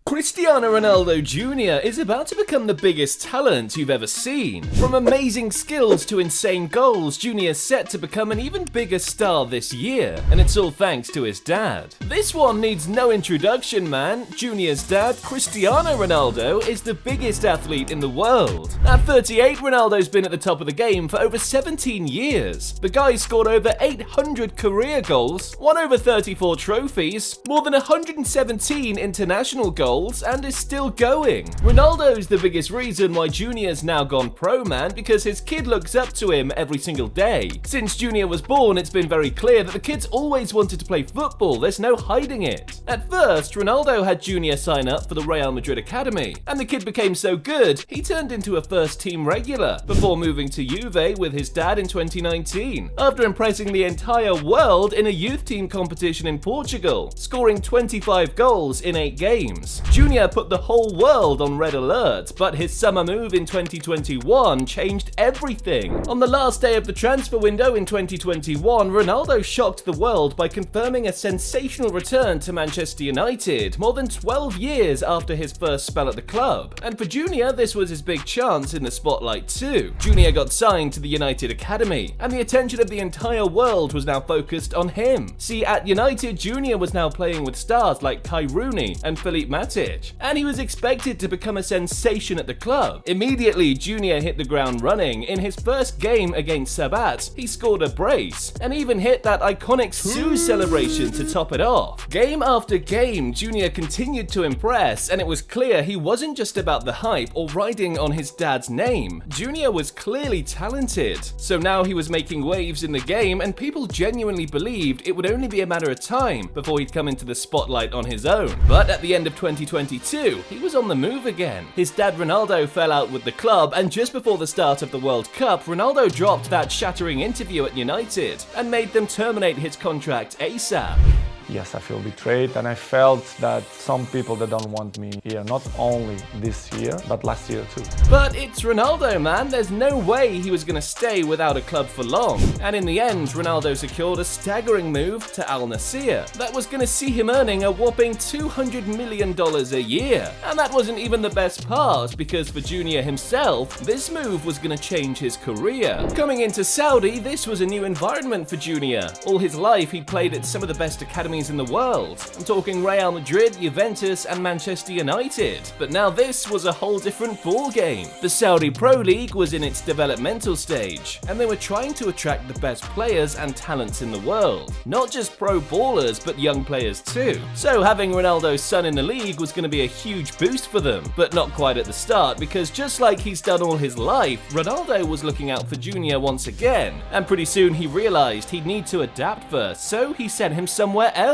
Cristiano Ronaldo Jr. is about to become the biggest talent you've ever seen. From amazing skills to insane goals, Jr. is set to become an even bigger star this year, and it's all thanks to his dad. This one needs no introduction, man. Jr.'s dad, Cristiano Ronaldo, is the biggest athlete in the world. At 38, Ronaldo's been at the top of the game for over 17 years. The guy scored over 800 career goals, won over 34 trophies, more than 117 international goals, and is still going. Ronaldo's the biggest reason why Junior's now gone pro, man, because his kid looks up to him every single day. Since Junior was born, it's been very clear that the kid's always wanted to play football, there's no hiding it. At first, Ronaldo had Junior sign up for the Real Madrid academy, and the kid became so good, he turned into a first-team regular, before moving to Juve with his dad in 2019, after impressing the entire world in a youth team competition in Portugal, scoring 25 goals in 8 games. Junior put the whole world on red alert, but his summer move in 2021 changed everything. On the last day of the transfer window in 2021, Ronaldo shocked the world by confirming a sensational return to Manchester United, more than 12 years after his first spell at the club. And for Junior, this was his big chance in the spotlight too. Junior got signed to the United Academy, and the attention of the entire world was now focused on him. See, at United, Junior was now playing with stars like Kai Rooney and Philippe Matic, and he was expected to become a sensation at the club. Immediately, Junior hit the ground running. In his first game against Sabat, he scored a brace, and even hit that iconic Sue celebration to top it off. Game after game, Junior continued to impress, and it was clear he wasn't just about the hype or riding on his dad's name. Junior was clearly talented. So now he was making waves in the game, and people genuinely believed it would only be a matter of time before he'd come into the spotlight on his own. But at the end of 2022, he was on the move again. His dad Ronaldo fell out with the club, and just before the start of the World Cup, Ronaldo dropped that shattering interview at United and made them terminate his contract ASAP. Yes, I feel betrayed, and I felt that some people that don't want me here, not only this year, but last year too. But it's Ronaldo, man. There's no way he was going to stay without a club for long. And in the end, Ronaldo secured a staggering move to Al Nassr that was going to see him earning a whopping $200 million a year. And that wasn't even the best part, because for Junior himself, this move was going to change his career. Coming into Saudi, this was a new environment for Junior. All his life, he played at some of the best academies in the world. I'm talking Real Madrid, Juventus, and Manchester United. But now this was a whole different ballgame. The Saudi Pro League was in its developmental stage, and they were trying to attract the best players and talents in the world. Not just pro ballers, but young players too. So having Ronaldo's son in the league was going to be a huge boost for them, but not quite at the start, because just like he's done all his life, Ronaldo was looking out for Junior once again, and pretty soon he realized he'd need to adapt first, so he sent him somewhere else.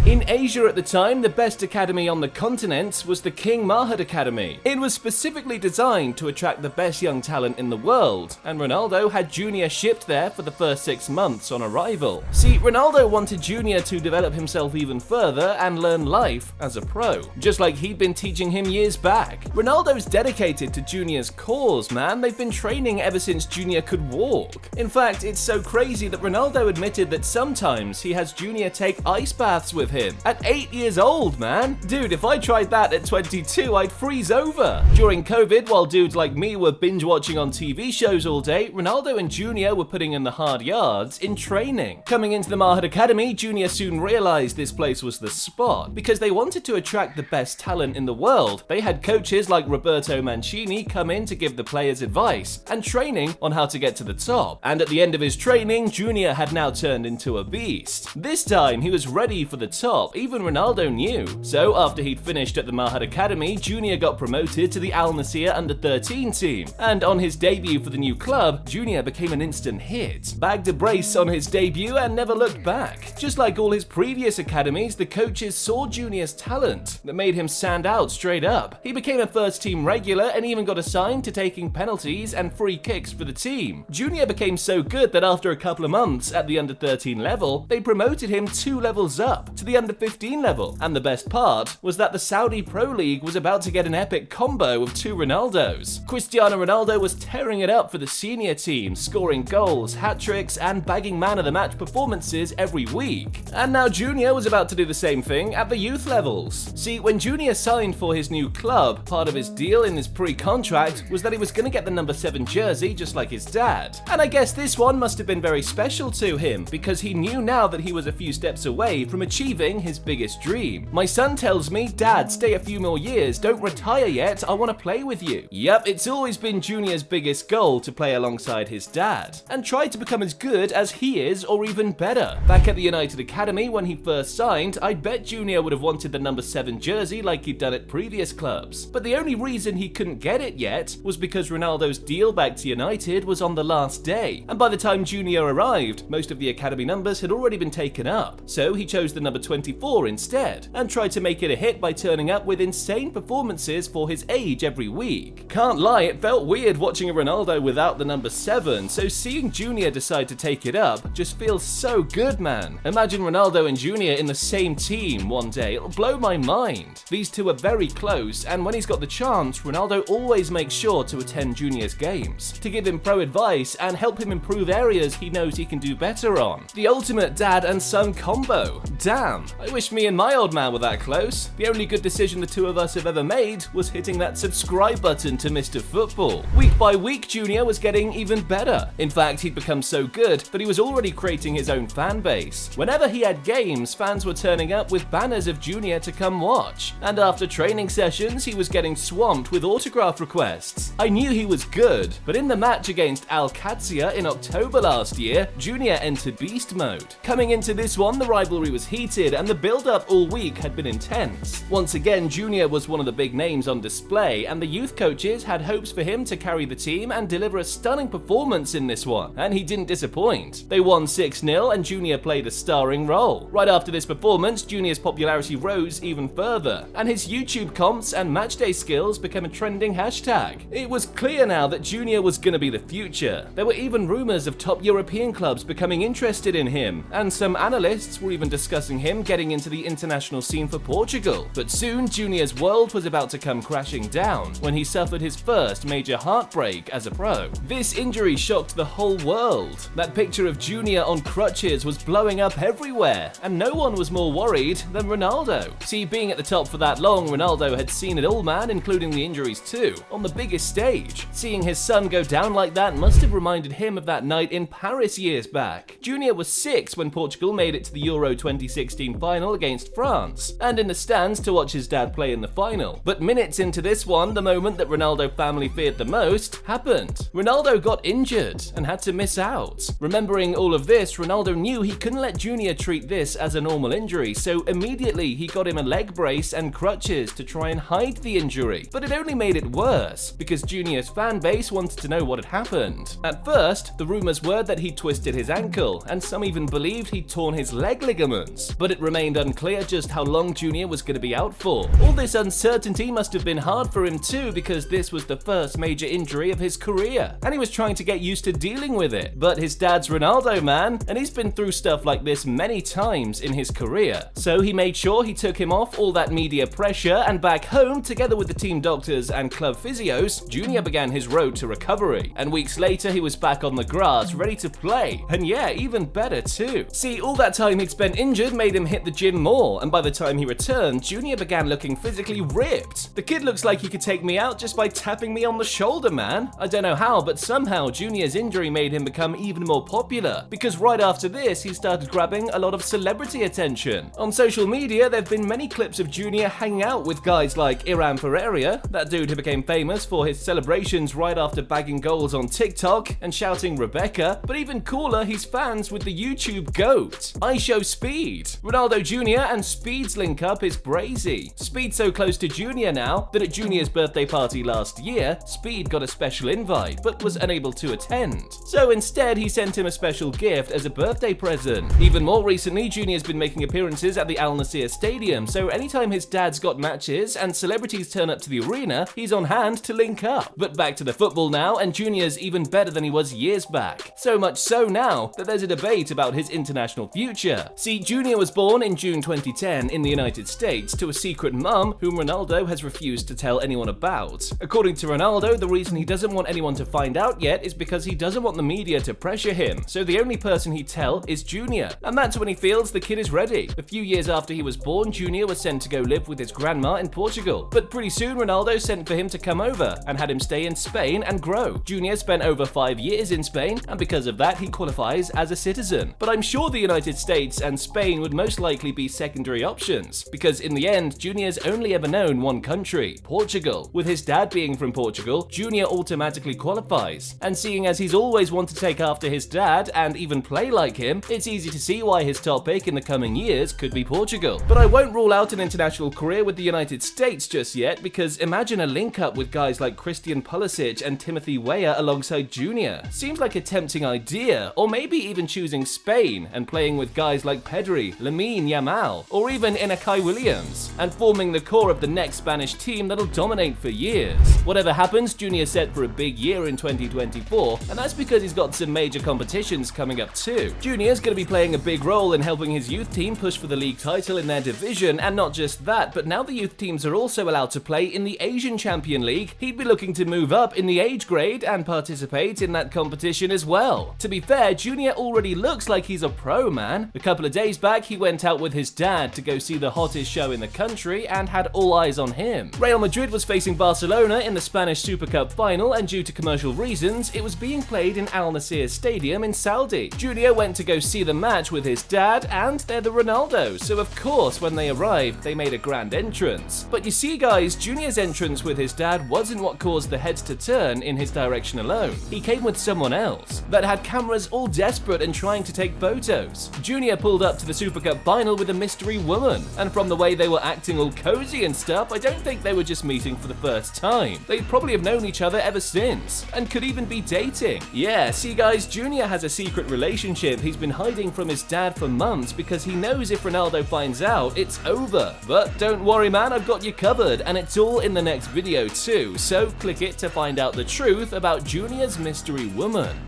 In Asia at the time, the best academy on the continent was the King Mahad Academy. It was specifically designed to attract the best young talent in the world, and Ronaldo had Junior shipped there for the first 6 months on arrival. See, Ronaldo wanted Junior to develop himself even further and learn life as a pro, just like he'd been teaching him years back. Ronaldo's dedicated to Junior's cause, man. They've been training ever since Junior could walk. In fact, it's so crazy that Ronaldo admitted that sometimes he has Junior take ice baths with him at 8 years old, man. Dude, if I tried that at 22, I'd freeze over. During COVID, while dudes like me were binge watching on TV shows all day, Ronaldo and Junior were putting in the hard yards in training. Coming into the Mahad Academy, Junior soon realized this place was the spot because they wanted to attract the best talent in the world. They had coaches like Roberto Mancini come in to give the players advice and training on how to get to the top. And at the end of his training, Junior had now turned into a beast. This time, he was ready for the top, even Ronaldo knew. So after he'd finished at the Mahad Academy, Junior got promoted to the Al Nassr under-13 team. And on his debut for the new club, Junior became an instant hit, bagged a brace on his debut and never looked back. Just like all his previous academies, the coaches saw Junior's talent that made him stand out straight up. He became a first-team regular and even got assigned to taking penalties and free kicks for the team. Junior became so good that after a couple of months at the under-13 level, they promoted him 2 levels levels up to the under-15 level. And the best part was that the Saudi Pro League was about to get an epic combo of two Ronaldos. Cristiano Ronaldo was tearing it up for the senior team, scoring goals, hat-tricks, and bagging man of the match performances every week. And now Junior was about to do the same thing at the youth levels. See, when Junior signed for his new club, part of his deal in his pre-contract was that he was going to get the number 7 jersey just like his dad. And I guess this one must have been very special to him, because he knew now that he was a few steps away from achieving his biggest dream. My son tells me, "Dad, stay a few more years, don't retire yet, I want to play with you." Yep, it's always been Junior's biggest goal to play alongside his dad, and try to become as good as he is or even better. Back at the United Academy when he first signed, I bet Junior would have wanted the number 7 jersey like he'd done at previous clubs. But the only reason he couldn't get it yet was because Ronaldo's deal back to United was on the last day, and by the time Junior arrived, most of the academy numbers had already been taken up. So he chose the number 24 instead, and tried to make it a hit by turning up with insane performances for his age every week. Can't lie, it felt weird watching a Ronaldo without the number 7, so seeing Junior decide to take it up just feels so good, man. Imagine Ronaldo and Junior in the same team one day, it'll blow my mind. These two are very close, and when he's got the chance, Ronaldo always makes sure to attend Junior's games, to give him pro advice and help him improve areas he knows he can do better on. The ultimate dad and son combo. Damn, I wish me and my old man were that close. The only good decision the two of us have ever made was hitting that subscribe button to Mr. Football. Week by week, Junior was getting even better. In fact, he'd become so good that he was already creating his own fan base. Whenever he had games, fans were turning up with banners of Junior to come watch. And after training sessions, he was getting swamped with autograph requests. I knew he was good, but in the match against Al Qadsiya in October last year, Junior entered beast mode. Coming into this one, the rivalry was heated and the build-up all week had been intense. Once again, Junior was one of the big names on display, and the youth coaches had hopes for him to carry the team and deliver a stunning performance in this one, and he didn't disappoint. They won 6-0 and Junior played a starring role. Right after this performance, Junior's popularity rose even further, and his YouTube comps and matchday skills became a trending hashtag. It was clear now that Junior was gonna be the future. There were even rumors of top European clubs becoming interested in him, and some analysts were even discussing him getting into the international scene for Portugal. But soon, Junior's world was about to come crashing down when he suffered his first major heartbreak as a pro. This injury shocked the whole world. That picture of Junior on crutches was blowing up everywhere, and no one was more worried than Ronaldo. See, being at the top for that long, Ronaldo had seen it all, man, including the injuries too, on the biggest stage. Seeing his son go down like that must have reminded him of that night in Paris years back. Junior was 6 when Portugal made it to the Euro 2016 final against France, and in the stands to watch his dad play in the final. But minutes into this one, the moment that Ronaldo family feared the most happened. Ronaldo got injured and had to miss out. Remembering all of this, Ronaldo knew he couldn't let Junior treat this as a normal injury, so immediately he got him a leg brace and crutches to try and hide the injury. But it only made it worse, because Junior's fan base wanted to know what had happened. At first, the rumors were that he twisted his ankle, and some even believed he'd torn his leg ligaments. But it remained unclear just how long Junior was going to be out for. All this uncertainty must have been hard for him too, because this was the first major injury of his career, and he was trying to get used to dealing with it. But his dad's Ronaldo, man, and he's been through stuff like this many times in his career. So he made sure he took him off all that media pressure, and back home, together with the team doctors and club physios, Junior began his road to recovery. And weeks later, he was back on the grass, ready to play. And yeah, even better too. See, all that time he'd spent injured made him hit the gym more, and by the time he returned, Junior began looking physically ripped. The kid looks like he could take me out just by tapping me on the shoulder, man. I don't know how, but somehow Junior's injury made him become even more popular, because right after this, he started grabbing a lot of celebrity attention. On social media, there have been many clips of Junior hanging out with guys like Iran Ferreira, that dude who became famous for his celebrations right after bagging goals on TikTok and shouting Rebecca, but even cooler, he's fans with the YouTube GOAT. I show Speed. Ronaldo Jr. and Speed's link up is brazy. Speed's so close to Junior now that at Junior's birthday party last year, Speed got a special invite but was unable to attend. So instead, he sent him a special gift as a birthday present. Even more recently, Junior's been making appearances at the Al Nassr Stadium, so anytime his dad's got matches and celebrities turn up to the arena, he's on hand to link up. But back to the football now, and Junior's even better than he was years back. So much so now that there's a debate about his international future. See, Jr was born in June 2010 in the United States to a secret mum whom Ronaldo has refused to tell anyone about. According to Ronaldo, the reason he doesn't want anyone to find out yet is because he doesn't want the media to pressure him, so the only person he'd tell is Jr, and that's when he feels the kid is ready. A few years after he was born, Jr was sent to go live with his grandma in Portugal, but pretty soon Ronaldo sent for him to come over and had him stay in Spain and grow. Jr spent over 5 years in Spain, and because of that he qualifies as a citizen. But I'm sure the United States and Spain would most likely be secondary options, because in the end, Jr.'s only ever known one country, Portugal. With his dad being from Portugal, Jr. automatically qualifies. And seeing as he's always wanted to take after his dad and even play like him, it's easy to see why his top pick in the coming years could be Portugal. But I won't rule out an international career with the United States just yet, because imagine a link-up with guys like Christian Pulisic and Timothy Weah alongside Jr. Seems like a tempting idea, or maybe even choosing Spain and playing with guys like Pedri, Lamine Yamal, or even Iñaki Williams, and forming the core of the next Spanish team that'll dominate for years. Whatever happens, Jr.'s set for a big year in 2024, and that's because he's got some major competitions coming up too. Jr.'s going to be playing a big role in helping his youth team push for the league title in their division, and not just that, but now the youth teams are also allowed to play in the Asian Champion League, he'd be looking to move up in the age grade and participate in that competition as well. To be fair, Jr. already looks like he's a pro, man. A couple of days back, he went out with his dad to go see the hottest show in the country and had all eyes on him. Real Madrid was facing Barcelona in the Spanish Super Cup final, and due to commercial reasons, it was being played in Al Nassr Stadium in Saudi. Jr. went to go see the match with his dad, and they're the Ronaldos, so of course when they arrived, they made a grand entrance. But you see guys, Jr.'s entrance with his dad wasn't what caused the heads to turn in his direction alone. He came with someone else that had cameras all desperate and trying to take photos. Jr. pulled up to the Super Cup final with a mystery woman, and from the way they were acting all cozy and stuff, I don't think they were just meeting for the first time. They'd probably have known each other ever since, and could even be dating. Yeah, see guys, Jr. has a secret relationship he's been hiding from his dad for months because he knows if Ronaldo finds out, it's over. But don't worry man, I've got you covered, and it's all in the next video too, so click it to find out the truth about Jr.'s mystery woman.